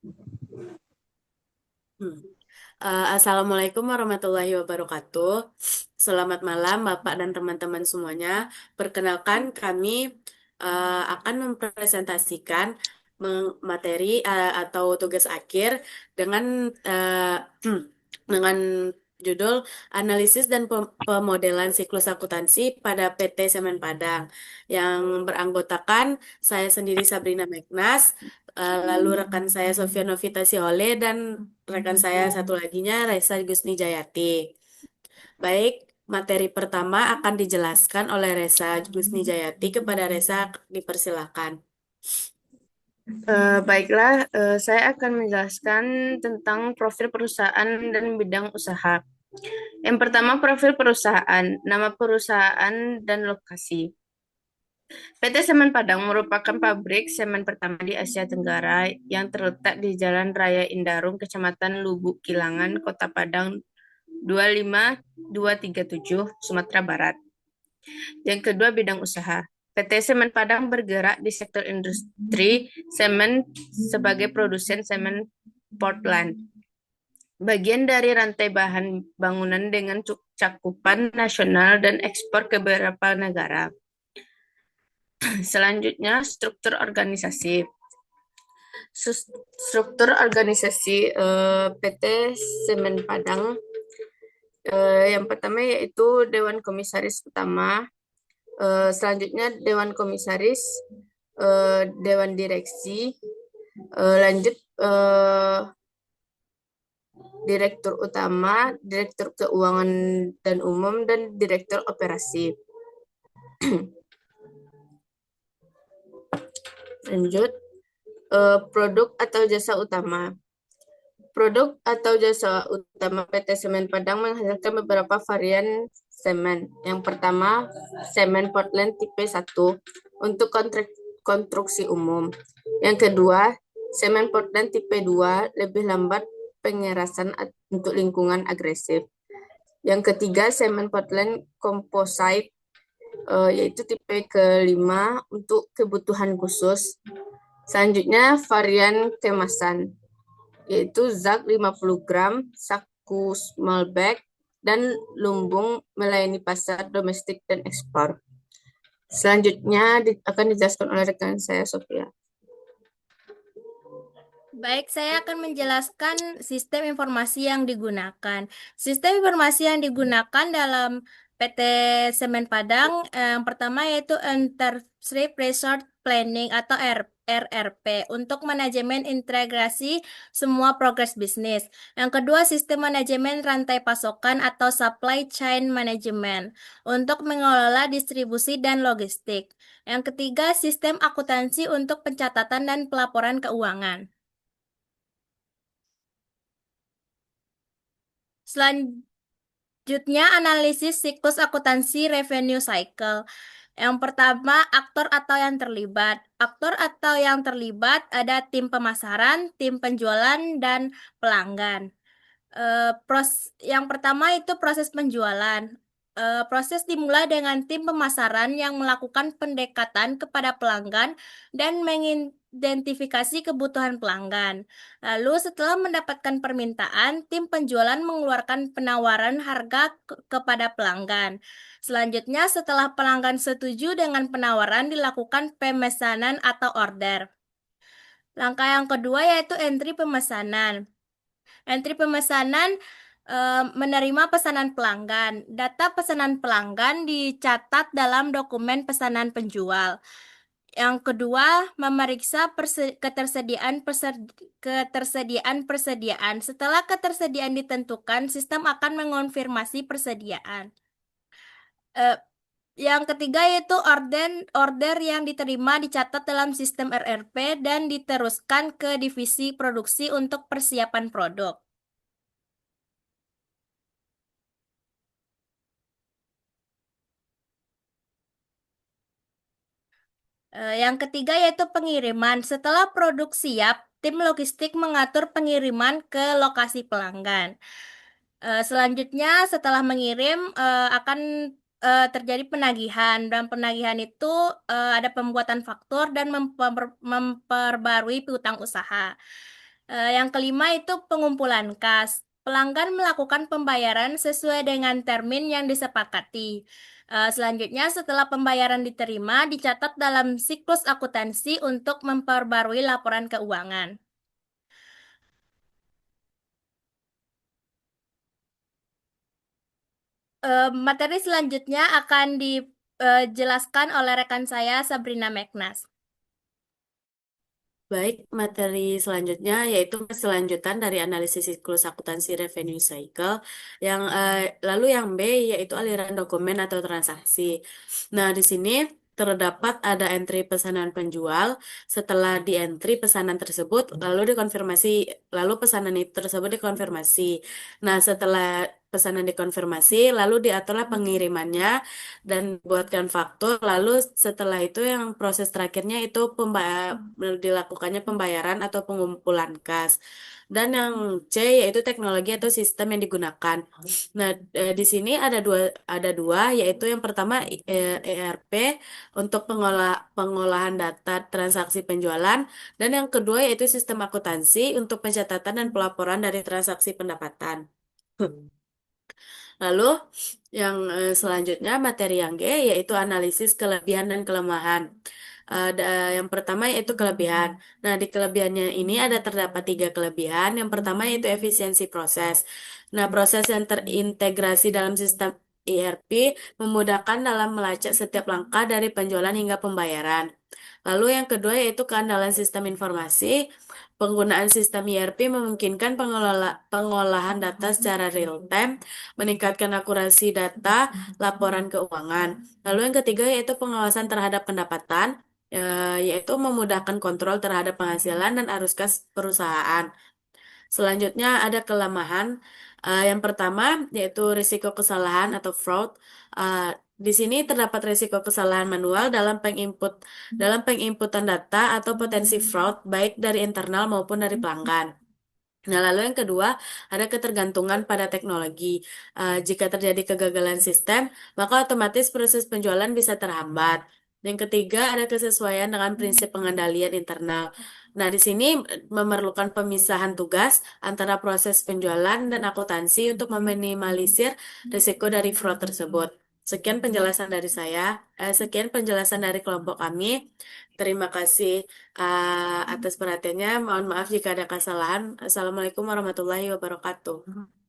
Hmm. Assalamualaikum warahmatullahi wabarakatuh. Selamat malam, Bapak dan teman-teman semuanya. Perkenalkan, kami akan mempresentasikan materi atau tugas akhir dengan dengan judul Analisis dan Pemodelan Siklus Akuntansi pada PT Semen Padang yang beranggotakan saya sendiri Sabrina Megnas, lalu rekan saya Sofia Novita Siole dan rekan saya satu laginya Raisa Gusni Jayati. Baik, materi pertama akan dijelaskan oleh Resa Gusni Jayati. Kepada Resa dipersilakan. Baiklah, saya akan menjelaskan tentang profil perusahaan dan bidang usaha. Yang pertama, profil perusahaan, nama perusahaan dan lokasi. PT Semen Padang merupakan pabrik semen pertama di Asia Tenggara yang terletak di Jalan Raya Indarung, Kecamatan Lubuk Kilangan, Kota Padang 25237, Sumatera Barat. Yang kedua, bidang usaha. PT Semen Padang bergerak di sektor industri semen sebagai produsen semen Portland, bagian dari rantai bahan bangunan dengan cakupan nasional dan ekspor ke beberapa negara. Selanjutnya, struktur organisasi. Struktur organisasi PT Semen Padang yang pertama yaitu Dewan Komisaris Utama, selanjutnya Dewan Komisaris, Dewan Direksi, lanjut Direktur Utama, Direktur Keuangan dan Umum, dan Direktur Operasi. Lanjut, produk atau jasa utama. Produk atau jasa utama PT Semen Padang menghasilkan beberapa varian semen. Yang pertama, semen Portland tipe 1 untuk konstruksi umum. Yang kedua, semen Portland tipe 2 lebih lambat pengerasan untuk lingkungan agresif. Yang ketiga, semen Portland Composite yaitu tipe kelima untuk kebutuhan khusus. Selanjutnya, varian kemasan yaitu zak 50 gram, saku small bag, dan lumbung melayani pasar domestik dan ekspor. Selanjutnya akan dijelaskan oleh rekan saya, Sofia. Baik, saya akan menjelaskan sistem informasi yang digunakan. Sistem informasi yang digunakan dalam PT Semen Padang yang pertama yaitu Enterprise Resource Planning atau RRP untuk manajemen integrasi semua progres bisnis. Yang kedua, sistem manajemen rantai pasokan atau supply chain management untuk mengelola distribusi dan logistik. Yang ketiga, sistem akuntansi untuk pencatatan dan pelaporan keuangan. Selanjutnya, analisis siklus akuntansi revenue cycle. Yang pertama, aktor atau yang terlibat. Aktor atau yang terlibat ada tim pemasaran, tim penjualan, dan pelanggan. Yang pertama itu proses penjualan. Proses dimulai dengan tim pemasaran yang melakukan pendekatan kepada pelanggan dan mengidentifikasi kebutuhan pelanggan. Lalu setelah mendapatkan permintaan, tim penjualan mengeluarkan penawaran harga kepada pelanggan. Selanjutnya, setelah pelanggan setuju dengan penawaran, dilakukan pemesanan atau order. Langkah yang kedua yaitu entry pemesanan. Entry pemesanan menerima pesanan pelanggan. Data pesanan pelanggan dicatat dalam dokumen pesanan penjual. Yang kedua, memeriksa ketersediaan. Setelah ketersediaan ditentukan, sistem akan mengonfirmasi persediaan. Eh, yang ketiga yaitu order yang diterima dicatat dalam sistem RRP dan diteruskan ke divisi produksi untuk persiapan produk. Yang ketiga yaitu pengiriman. Setelah produk siap, tim logistik mengatur pengiriman ke lokasi pelanggan. Selanjutnya, setelah mengirim akan terjadi penagihan. Dan penagihan itu ada pembuatan faktur dan memperbarui piutang usaha. Yang kelima itu pengumpulan kas. Pelanggan melakukan pembayaran sesuai dengan termin yang disepakati. Selanjutnya, setelah pembayaran diterima, dicatat dalam siklus akuntansi untuk memperbarui laporan keuangan. Materi selanjutnya akan dijelaskan oleh rekan saya, Sabrina Megnas. Baik, materi selanjutnya yaitu keselanjutan dari analisis siklus akuntansi revenue cycle. Lalu yang B yaitu aliran dokumen atau transaksi. Nah, di sini terdapat ada entry pesanan penjual. Setelah di entry pesanan tersebut, lalu pesanan itu tersebut dikonfirmasi. Nah, setelah pesanan dikonfirmasi, lalu diaturlah pengirimannya dan buatkan faktur. Lalu setelah itu yang proses terakhirnya itu dilakukannya pembayaran atau pengumpulan kas. Dan yang C yaitu teknologi atau sistem yang digunakan. Nah, di sini ada dua yaitu yang pertama ERP untuk pengolahan data transaksi penjualan dan yang kedua yaitu sistem akuntansi untuk pencatatan dan pelaporan dari transaksi pendapatan. Lalu selanjutnya materi yang G yaitu analisis kelebihan dan kelemahan. Yang pertama yaitu kelebihan. Nah, di kelebihannya ini terdapat tiga kelebihan. Yang pertama yaitu efisiensi proses. Nah, proses yang terintegrasi dalam sistem ERP memudahkan dalam melacak setiap langkah dari penjualan hingga pembayaran. Lalu yang kedua yaitu keandalan sistem informasi. Penggunaan sistem ERP memungkinkan pengolahan data secara real time, meningkatkan akurasi data laporan keuangan. Lalu yang ketiga yaitu pengawasan terhadap pendapatan, yaitu memudahkan kontrol terhadap penghasilan dan arus kas perusahaan. Selanjutnya ada kelemahan. Yang pertama yaitu risiko kesalahan atau fraud. Eh, di sini terdapat risiko kesalahan manual dalam penginputan data atau potensi fraud baik dari internal maupun dari pelanggan. Nah, lalu yang kedua, ada ketergantungan pada teknologi. Jika terjadi kegagalan sistem, maka otomatis proses penjualan bisa terhambat. Yang ketiga, ada kesesuaian dengan prinsip pengendalian internal. Nah, di sini memerlukan pemisahan tugas antara proses penjualan dan akuntansi untuk meminimalisir risiko dari fraud tersebut. Sekian penjelasan dari kelompok kami. Terima kasih atas perhatiannya. Mohon maaf jika ada kesalahan. Assalamualaikum warahmatullahi wabarakatuh.